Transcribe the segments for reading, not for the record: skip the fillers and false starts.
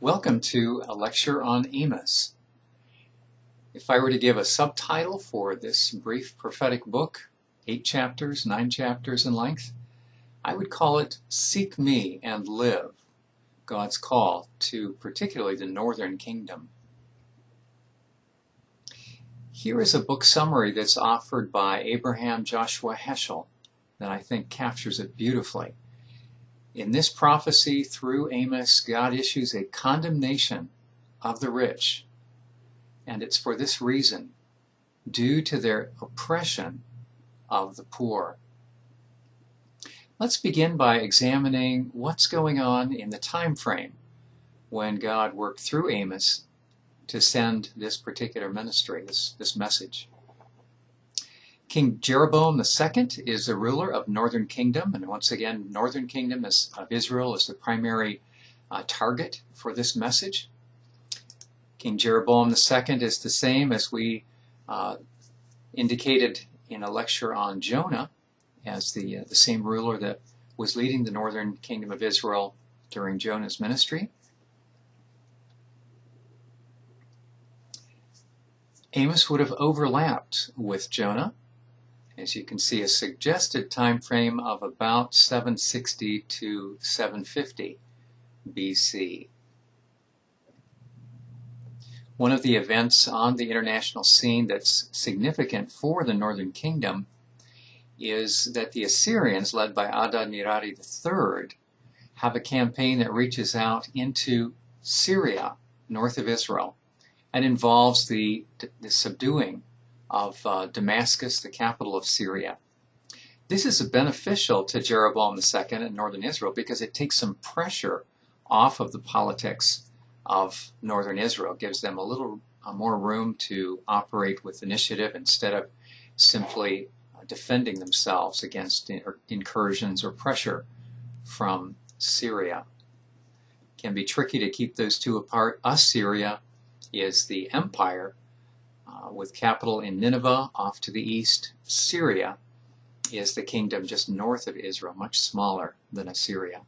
Welcome to a lecture on Amos. If I were to give a subtitle for this brief prophetic book, 8 chapters, 9 chapters in length, I would call it Seek Me and Live, God's Call to particularly the Northern Kingdom. Here is a book summary that's offered by Abraham Joshua Heschel that I think captures it beautifully. In this prophecy through Amos, God issues a condemnation of the rich, and it's for this reason, due to their oppression of the poor. Let's begin by examining what's going on in the time frame when God worked through Amos to send this particular ministry, this message. King Jeroboam II is the ruler of Northern Kingdom, and once again, Northern Kingdom of Israel is the primary target for this message. King Jeroboam II is the same as we indicated in a lecture on Jonah, as the same ruler that was leading the Northern Kingdom of Israel during Jonah's ministry. Amos would have overlapped with Jonah. As you can see, a suggested time frame of about 760 to 750 BC. One of the events on the international scene that's significant for the Northern Kingdom is that the Assyrians, led by Adad-nirari III, have a campaign that reaches out into Syria, north of Israel, and involves the subduing of Damascus, the capital of Syria. This is beneficial to Jeroboam II and northern Israel because it takes some pressure off of the politics of northern Israel, gives them a little more room to operate with initiative instead of simply defending themselves against incursions or pressure from Syria. It can be tricky to keep those two apart. Assyria is the empire with capital in Nineveh off to the east. Syria is the kingdom just north of Israel, much smaller than Assyria.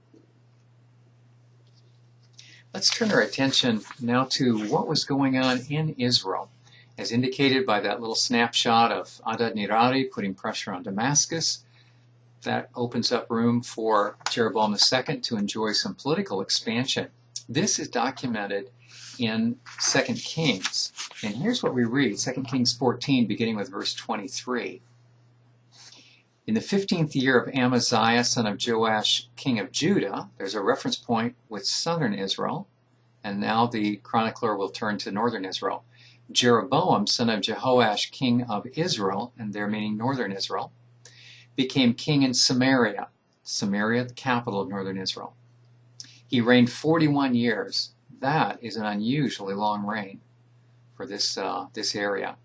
Let's turn our attention now to what was going on in Israel, as indicated by that little snapshot of Adad-nirari putting pressure on Damascus. That opens up room for Jeroboam II to enjoy some political expansion. This is documented in 2 Kings. And here's what we read, 2 Kings 14, beginning with verse 23. In the 15th year of Amaziah, son of Joash, king of Judah, there's a reference point with southern Israel, and now the chronicler will turn to northern Israel. Jeroboam, son of Jehoash, king of Israel, and there meaning northern Israel, became king in Samaria. Samaria, the capital of northern Israel. He reigned 41 years. That is an unusually long reign for this area.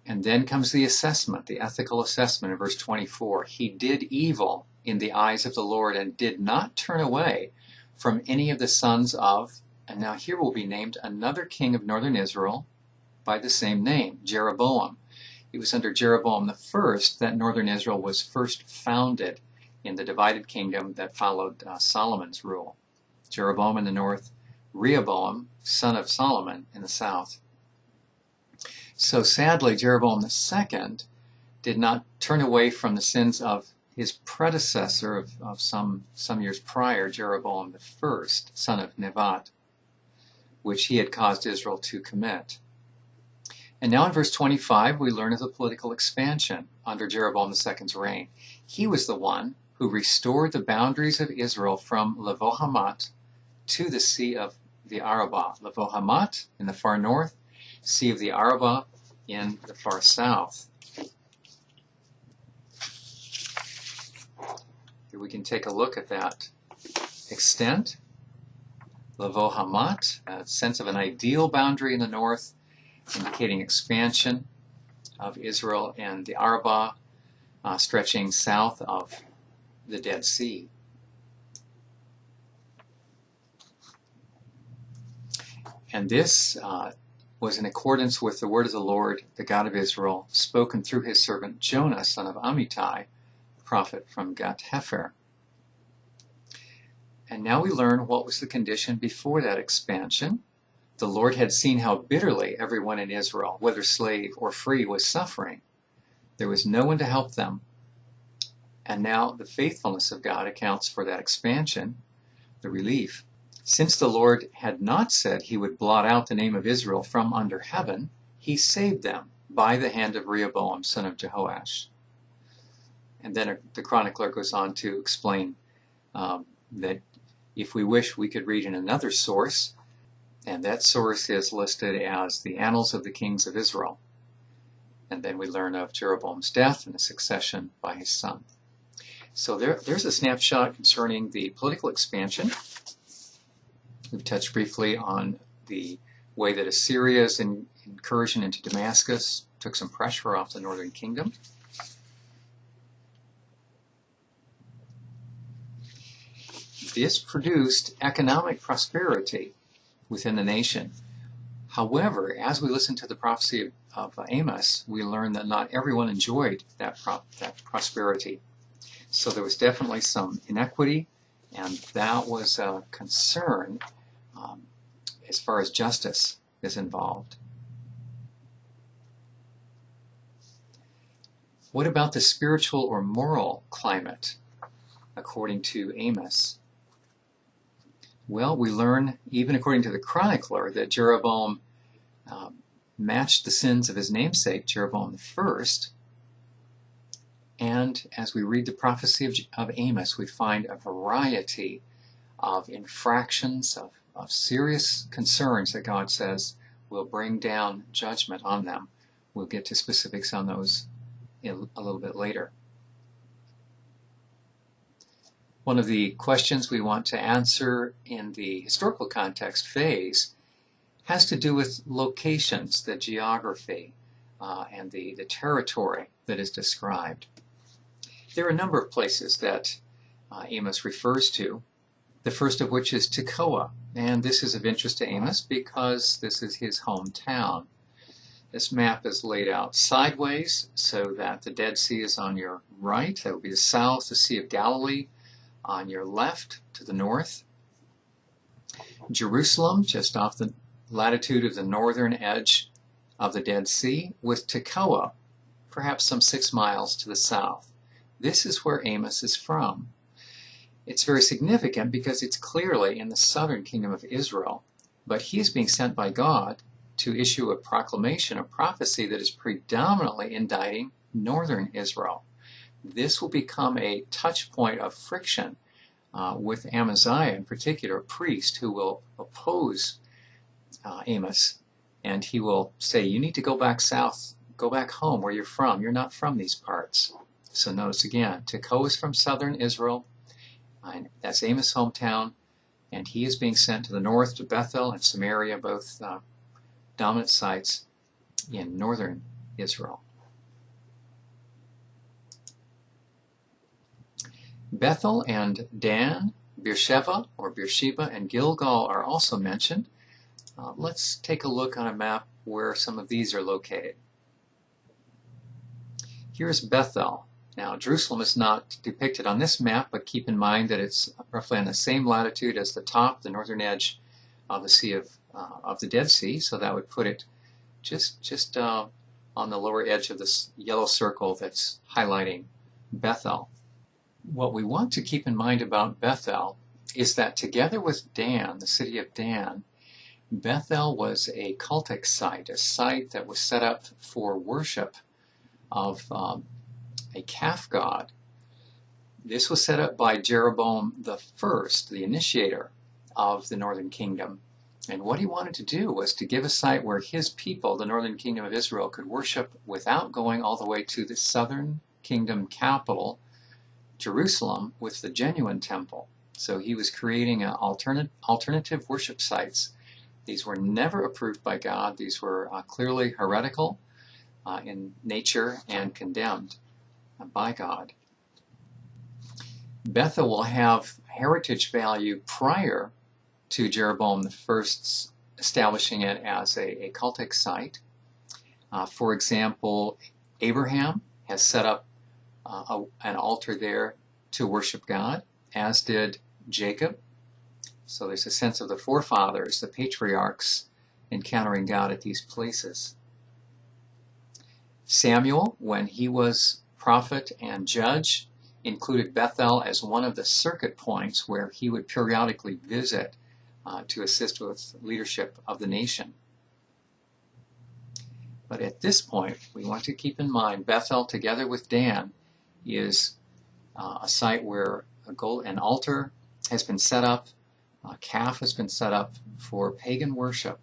And then comes the assessment, the ethical assessment in verse 24. He did evil in the eyes of the Lord and did not turn away from any of the sons of, and now here will be named another king of northern Israel by the same name, Jeroboam. It was under Jeroboam I that northern Israel was first founded in the divided kingdom that followed Solomon's rule. Jeroboam in the north, Rehoboam, son of Solomon, in the south. So sadly, Jeroboam II did not turn away from the sins of his predecessor of some years prior, Jeroboam I, son of Nebat, which he had caused Israel to commit. And now in verse 25, we learn of the political expansion under Jeroboam II's reign. He was the one who restored the boundaries of Israel from Lebo-Hamat to the Sea of the Arabah. Lebo-Hamat in the far north, Sea of the Arabah in the far south. Here we can take a look at that extent. Lebo-Hamat, a sense of an ideal boundary in the north, indicating expansion of Israel, and the Arabah stretching south of the Dead Sea. And this was in accordance with the word of the Lord, the God of Israel, spoken through his servant Jonah, son of Amittai, prophet from Gath-Hepher. And now we learn what was the condition before that expansion. The Lord had seen how bitterly everyone in Israel, whether slave or free, was suffering. There was no one to help them. And now the faithfulness of God accounts for that expansion, the relief. Since the Lord had not said he would blot out the name of Israel from under heaven, he saved them by the hand of Rehoboam, son of Jehoash. And then the chronicler goes on to explain that if we wish, we could read in another source, and that source is listed as the Annals of the Kings of Israel. And then we learn of Jeroboam's death and the succession by his son. So there's a snapshot concerning the political expansion. We've touched briefly on the way that Assyria's incursion into Damascus took some pressure off the northern kingdom. This produced economic prosperity within the nation. However, as we listen to the prophecy of Amos, we learn that not everyone enjoyed that prosperity. So there was definitely some inequity, and that was a concern as far as justice is involved. What about the spiritual or moral climate, according to Amos? Well, we learn, even according to the chronicler, that Jeroboam matched the sins of his namesake, Jeroboam I. And as we read the prophecy of Amos, we find a variety of infractions, of serious concerns that God says will bring down judgment on them. We'll get to specifics on those a little bit later. One of the questions we want to answer in the historical context phase has to do with locations, the geography, and the territory that is described. There are a number of places that Amos refers to, the first of which is Tekoa, and this is of interest to Amos because this is his hometown. This map is laid out sideways so that the Dead Sea is on your right. That would be the south, the Sea of Galilee on your left to the north. Jerusalem, just off the latitude of the northern edge of the Dead Sea, with Tekoa, perhaps some 6 miles to the south. This is where Amos is from. It's very significant because it's clearly in the southern kingdom of Israel, but he is being sent by God to issue a proclamation, a prophecy that is predominantly indicting northern Israel. This will become a touch point of friction with Amaziah, in particular, a priest who will oppose Amos, and he will say, you need to go back south, go back home where you're from. You're not from these parts. So notice again, Tekoa is from southern Israel, and that's Amos' hometown, and he is being sent to the north to Bethel and Samaria, both dominant sites in northern Israel. Bethel and Dan, Beersheba and Gilgal are also mentioned. Let's take a look on a map where some of these are located. Here's Bethel. Now, Jerusalem is not depicted on this map, but keep in mind that it's roughly on the same latitude as the top, the northern edge of the Sea of the Dead Sea, so that would put it just on the lower edge of this yellow circle that's highlighting Bethel. What we want to keep in mind about Bethel is that together with Dan, the city of Dan, Bethel was a cultic site, a site that was set up for worship of a calf god. This was set up by Jeroboam I, the initiator of the northern kingdom. And what he wanted to do was to give a site where his people, the northern kingdom of Israel, could worship without going all the way to the southern kingdom capital, Jerusalem, with the genuine temple. So he was creating alternative worship sites. These were never approved by God. These were clearly heretical in nature and condemned by God. Bethel will have heritage value prior to Jeroboam I's establishing it as a cultic site. For example, Abraham has set up an altar there to worship God, as did Jacob So there's a sense of the forefathers, the patriarchs, encountering God at these places. Samuel, when he was prophet and judge, included Bethel as one of the circuit points where he would periodically visit to assist with leadership of the nation. But at this point, we want to keep in mind Bethel, together with Dan, is a site where an altar has been set up, a calf has been set up for pagan worship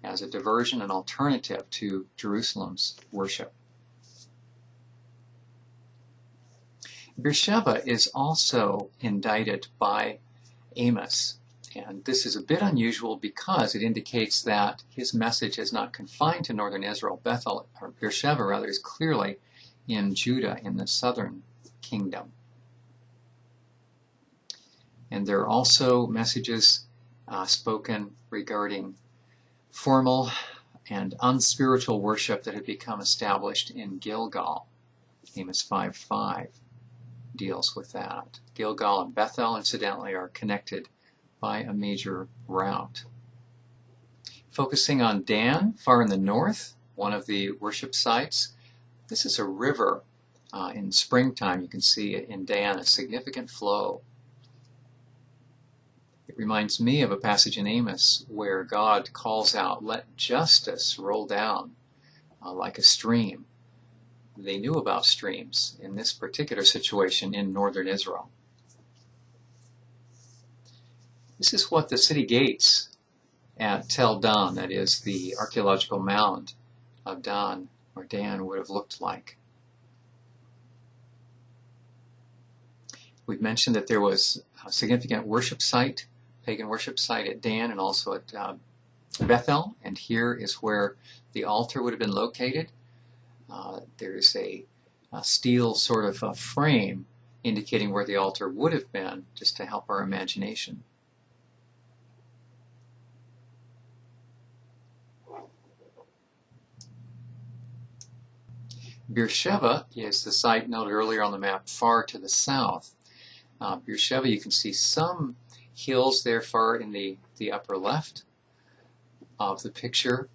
as a diversion and alternative to Jerusalem's worship. Beersheba is also indicted by Amos, and this is a bit unusual because it indicates that his message is not confined to northern Israel. Beersheba rather, is clearly in Judah, in the southern kingdom. And there are also messages spoken regarding formal and unspiritual worship that had become established in Gilgal. Amos 5:5 deals with that. Gilgal and Bethel, incidentally, are connected by a major route. Focusing on Dan, far in the north, one of the worship sites. This is a river. In springtime, you can see in Dan a significant flow. It reminds me of a passage in Amos where God calls out, "Let justice roll down like a stream." They knew about streams in this particular situation in northern Israel. This is what the city gates at Tel Dan, that is the archaeological mound of Dan, or Dan, would have looked like. We've mentioned that there was a significant worship site, pagan worship site at Dan and also at Bethel, and here is where the altar would have been located. There's a steel sort of a frame indicating where the altar would have been, just to help our imagination. Beersheba is the site noted earlier on the map far to the south. Beersheba, you can see some hills there far in the upper left of the picture.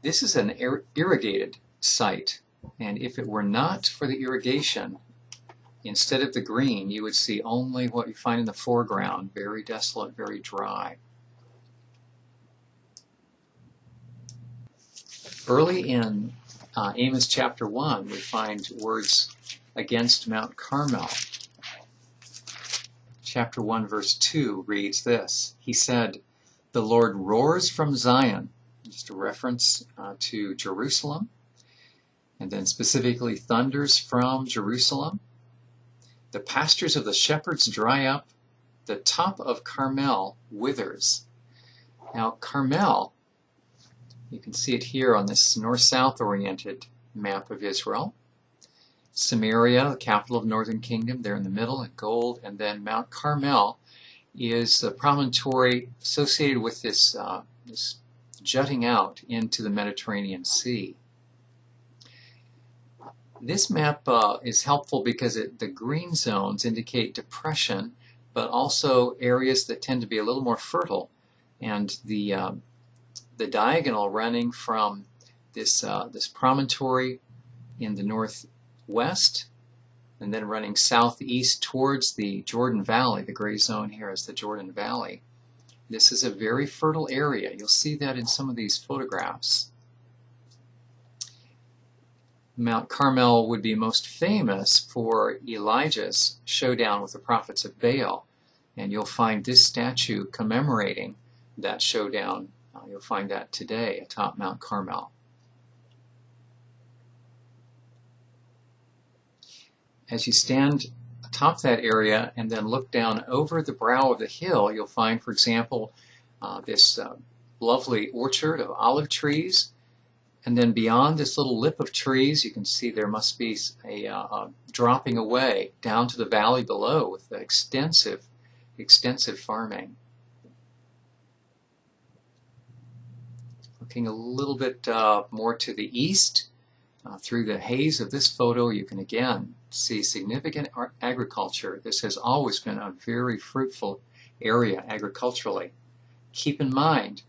This is an irrigated site, and if it were not for the irrigation, instead of the green, you would see only what you find in the foreground, very desolate, very dry. Early in Amos chapter 1, we find words against Mount Carmel. Chapter 1, verse 2 reads this: He said, "The Lord roars from Zion," just a reference to Jerusalem, and then specifically thunders from Jerusalem. "The pastures of the shepherds dry up, the top of Carmel withers." Now, Carmel, you can see it here on this north-south oriented map of Israel. Samaria, the capital of northern kingdom, there in the middle in gold, and then Mount Carmel is a promontory associated with this jutting out into the Mediterranean Sea. This map is helpful because the green zones indicate depression, but also areas that tend to be a little more fertile. And the diagonal running from this promontory in the northwest, and then running southeast towards the Jordan Valley. The gray zone here is the Jordan Valley. This is a very fertile area. You'll see that in some of these photographs. Mount Carmel would be most famous for Elijah's showdown with the prophets of Baal, and you'll find this statue commemorating that showdown. You'll find that today atop Mount Carmel. As you stand atop that area and then look down over the brow of the hill, you'll find, for example, this lovely orchard of olive trees. And then beyond this little lip of trees, you can see there must be a dropping away down to the valley below with the extensive farming. Looking a little bit more to the east, through the haze of this photo, you can again see significant agriculture. This has always been a very fruitful area agriculturally. Keep in mind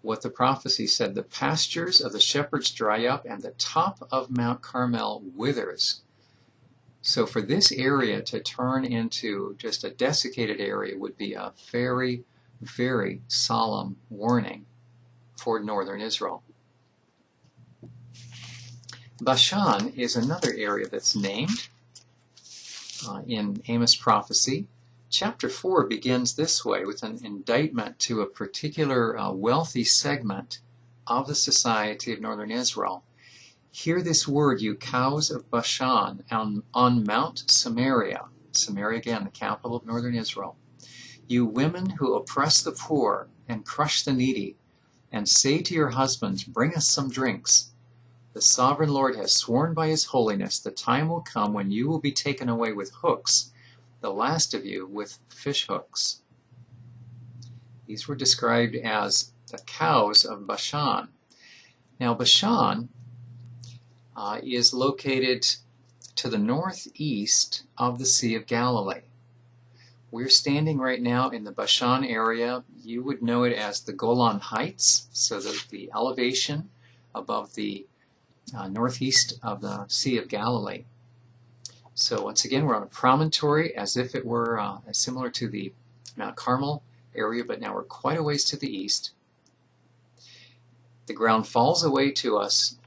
what the prophecy said, the pastures of the shepherds dry up and the top of Mount Carmel withers. So for this area to turn into just a desiccated area would be a very, very solemn warning for northern Israel. Bashan is another area that's named in Amos prophecy. Chapter 4 begins this way with an indictment to a particular wealthy segment of the society of northern Israel. Hear this word, you cows of Bashan, on Mount Samaria. Samaria again, the capital of northern Israel. You women who oppress the poor and crush the needy, and say to your husbands, bring us some drinks. The sovereign Lord has sworn by his holiness, the time will come when you will be taken away with hooks, the last of you with fish hooks. These were described as the cows of Bashan. Now Bashan is located to the northeast of the Sea of Galilee. We're standing right now in the Bashan area. You would know it as the Golan Heights, so the elevation above the northeast of the Sea of Galilee. So once again, we're on a promontory as if it were similar to the Mount Carmel area, but now we're quite a ways to the east. The ground falls away to us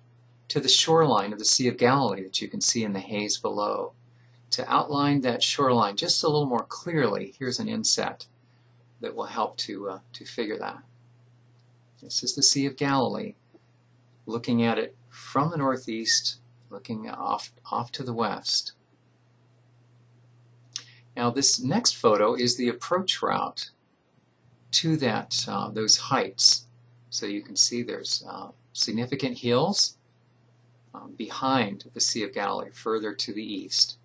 to the shoreline of the Sea of Galilee that you can see in the haze below. To outline that shoreline just a little more clearly, here's an inset that will help to figure that. This is the Sea of Galilee, looking at it from the northeast, looking off to the west. Now this next photo is the approach route to those heights. So you can see there's significant hills behind the Sea of Galilee, further to the east.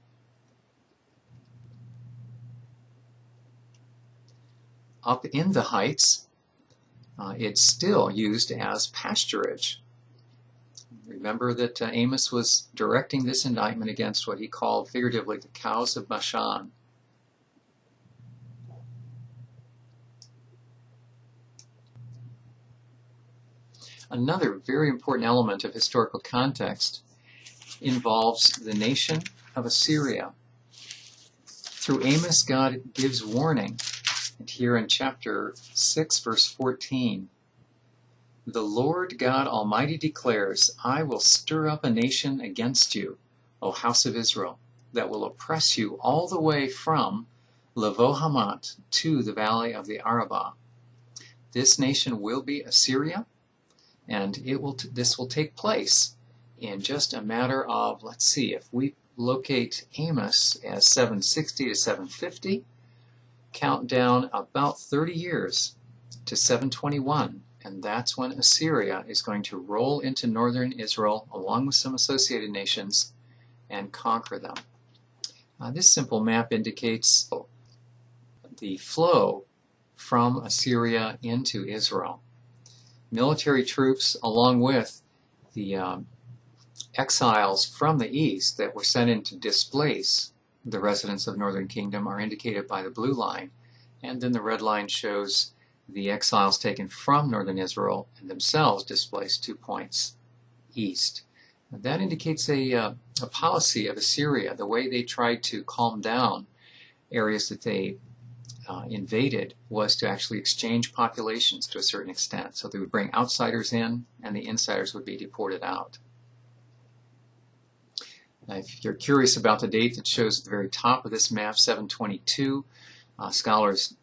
Up in the heights, it's still used as pasturage. Remember that Amos was directing this indictment against what he called figuratively the cows of Bashan. Another very important element of historical context involves the nation of Assyria. Through Amos, God gives warning. And here in chapter 6, verse 14, the Lord God Almighty declares, I will stir up a nation against you, O house of Israel, that will oppress you all the way from Lavo Hamat to the valley of the Arabah. This nation will be Assyria, and this will take place in just a matter of, let's see, if we locate Amos as 760 to 750, count down about 30 years to 721, and that's when Assyria is going to roll into northern Israel along with some associated nations and conquer them. This simple map indicates the flow from Assyria into Israel. Military troops, along with the exiles from the east that were sent in to displace the residents of Northern Kingdom, are indicated by the blue line, and then the red line shows the exiles taken from Northern Israel and themselves displaced 2 points east. That indicates a policy of Assyria, the way they tried to calm down areas that they invaded was to actually exchange populations to a certain extent. So they would bring outsiders in and the insiders would be deported out. Now, if you're curious about the date that shows at the very top of this map, 722, scholars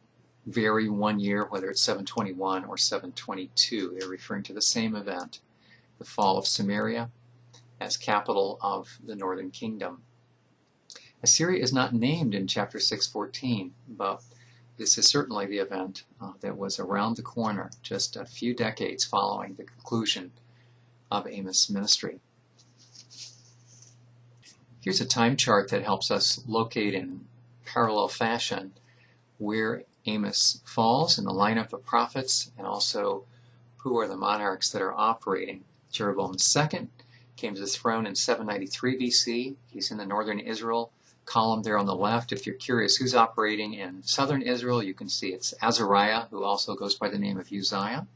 vary 1 year, whether it's 721 or 722. They're referring to the same event, the fall of Samaria as capital of the northern kingdom. Assyria is not named in chapter 6:14, but this is certainly the event that was around the corner, just a few decades following the conclusion of Amos' ministry. Here's a time chart that helps us locate in parallel fashion where Amos falls in the lineup of prophets and also who are the monarchs that are operating. Jeroboam II came to the throne in 793 BC. He's in the northern Israel column there on the left. If you're curious who's operating in southern Israel, you can see it's Azariah, who also goes by the name of Uzziah.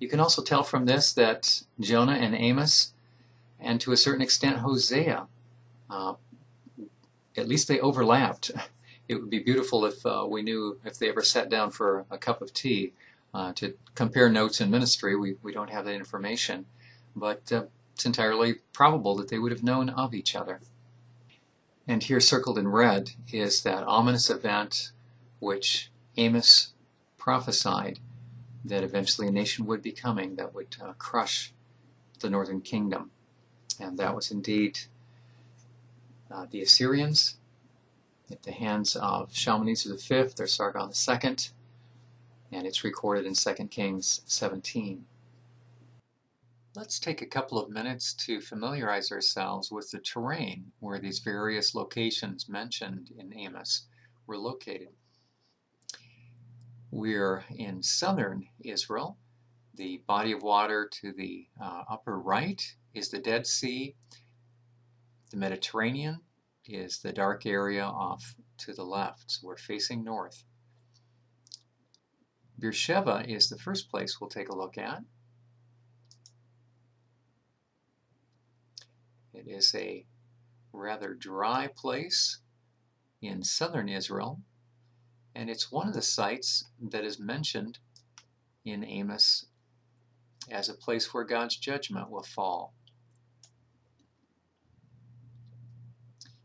You can also tell from this that Jonah and Amos, and to a certain extent Hosea, at least they overlapped. It would be beautiful if we knew if they ever sat down for a cup of tea to compare notes in ministry. We don't have that information, but it's entirely probable that they would have known of each other. And here circled in red is that ominous event which Amos prophesied that eventually a nation would be coming that would crush the northern kingdom. And that was indeed the Assyrians at the hands of Shalmaneser V or Sargon II, and it's recorded in 2 Kings 17. Let's take a couple of minutes to familiarize ourselves with the terrain where these various locations mentioned in Amos were located. We're in southern Israel. The body of water to the upper right is the Dead Sea. The Mediterranean is the dark area off to the left, so we're facing north. Beersheba is the first place we'll take a look at. It is a rather dry place in southern Israel, and it's one of the sites that is mentioned in Amos as a place where God's judgment will fall.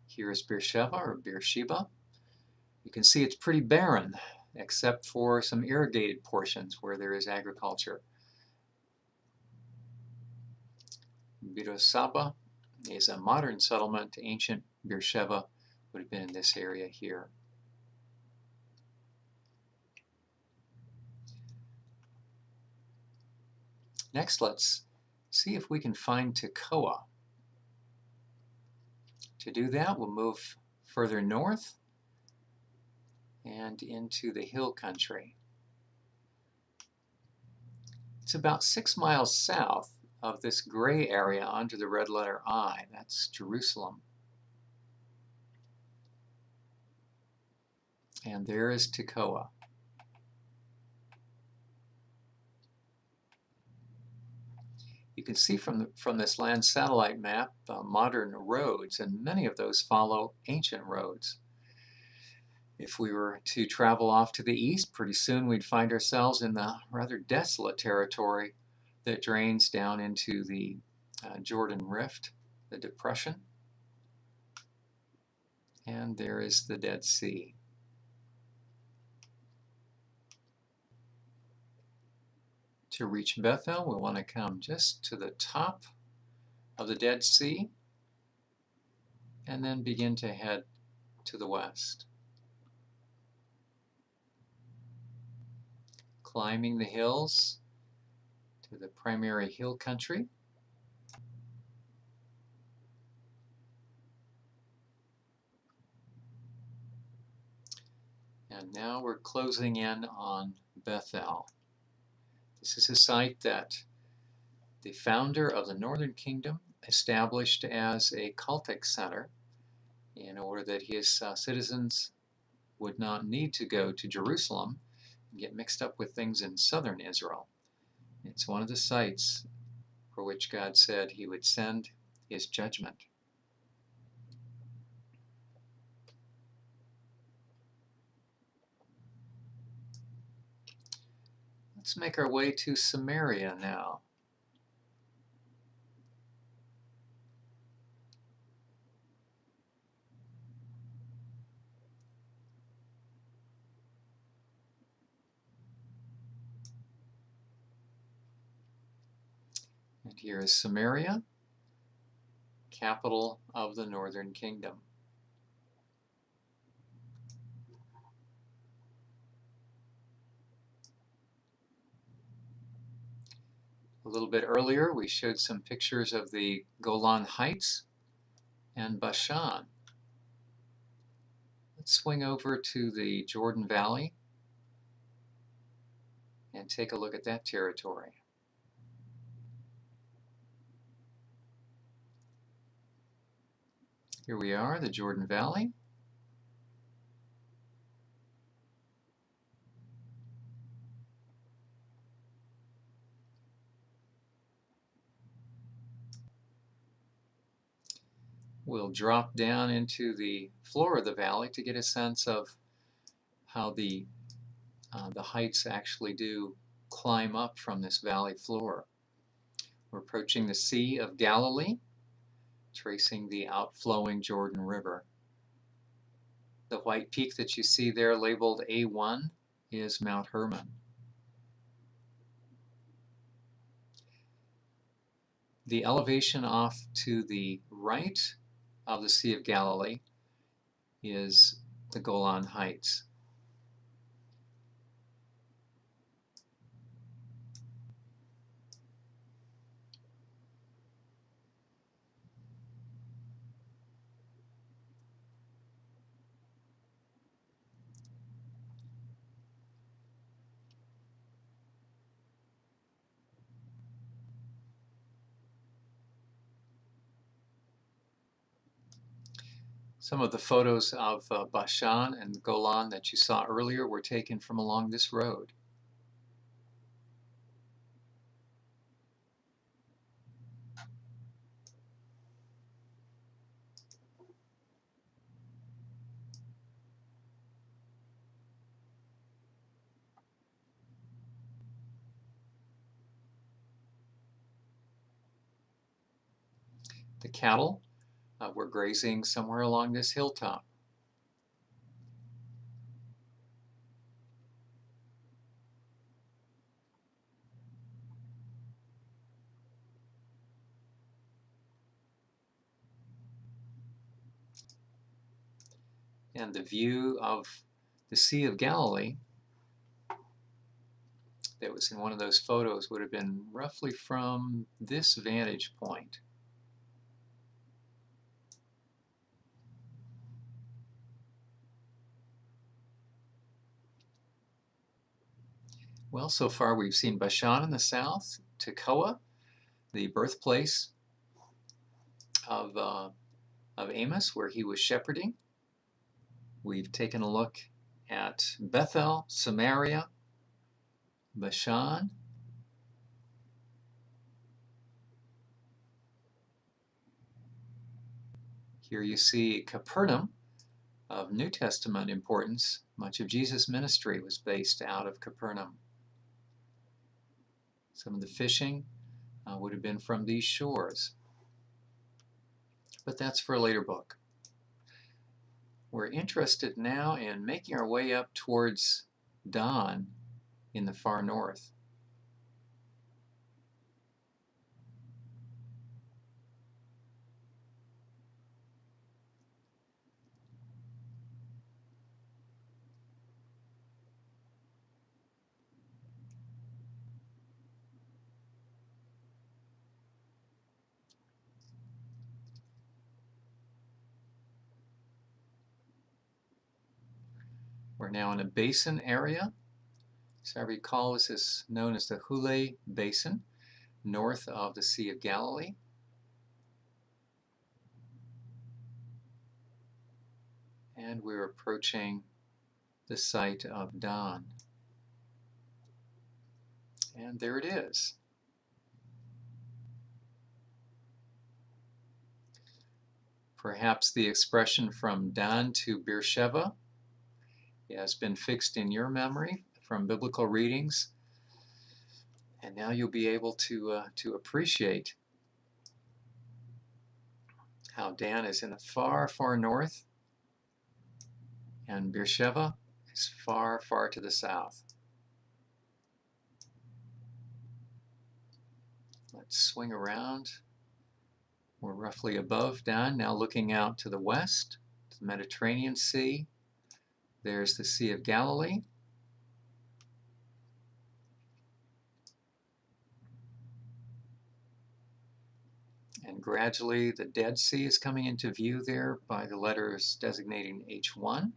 Here is Beersheba, or Beersheba. You can see it's pretty barren, except for some irrigated portions where there is agriculture. Beersheba is a modern settlement. Ancient Beersheba would have been in this area here. Next, let's see if we can find Tekoa. To do that, we'll move further north and into the hill country. It's about 6 miles south of this gray area under the red letter I. That's Jerusalem. And there is Tekoa. You can see from this land satellite map modern roads, and many of those follow ancient roads. If we were to travel off to the east, pretty soon we'd find ourselves in the rather desolate territory that drains down into the Jordan Rift, the depression. And there is the Dead Sea. To reach Bethel, we want to come just to the top of the Dead Sea and then begin to head to the west. Climbing the hills to the primary hill country. And now we're closing in on Bethel. This is a site that the founder of the Northern Kingdom established as a cultic center in order that his citizens would not need to go to Jerusalem and get mixed up with things in southern Israel. It's one of the sites for which God said he would send his judgment. Let's make our way to Samaria now. And here is Samaria, capital of the Northern Kingdom. A little bit earlier, we showed some pictures of the Golan Heights and Bashan. Let's swing over to the Jordan Valley and take a look at that territory. Here we are, the Jordan Valley. We'll drop down into the floor of the valley to get a sense of how the heights actually do climb up from this valley floor. We're approaching the Sea of Galilee, tracing the outflowing Jordan River. The white peak that you see there labeled A1 is Mount Hermon. The elevation off to the right of the Sea of Galilee is the Golan Heights. Some of the photos of Bashan and Golan that you saw earlier were taken from along this road. The cattle were grazing somewhere along this hilltop. And the view of the Sea of Galilee that was in one of those photos would have been roughly from this vantage point. Well, so far we've seen Bashan in the south, Tekoa, the birthplace of Amos, where he was shepherding. We've taken a look at Bethel, Samaria, Bashan, here you see Capernaum, of New Testament importance. Much of Jesus' ministry was based out of Capernaum. Some of the fishing would have been from these shores. But that's for a later book. We're interested now in making our way up towards Dan in the far north. We're now in a basin area. So I recall this is known as the Hule Basin, north of the Sea of Galilee. And we're approaching the site of Dan. And there it is. Perhaps the expression from Dan to Beersheba has been fixed in your memory from biblical readings, and now you'll be able to appreciate how Dan is in the far, far north, and Beersheba is far, far to the south. Let's swing around. We're roughly above Dan, now looking out to the west, to the Mediterranean Sea. There's the Sea of Galilee. And gradually the Dead Sea is coming into view there by the letters designating H1.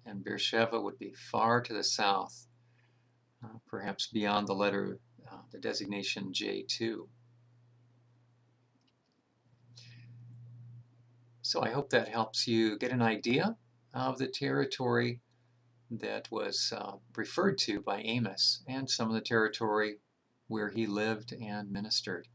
And Beersheba would be far to the south, perhaps beyond the letter, the designation J2. So I hope that helps you get an idea of the territory that was referred to by Amos and some of the territory where he lived and ministered.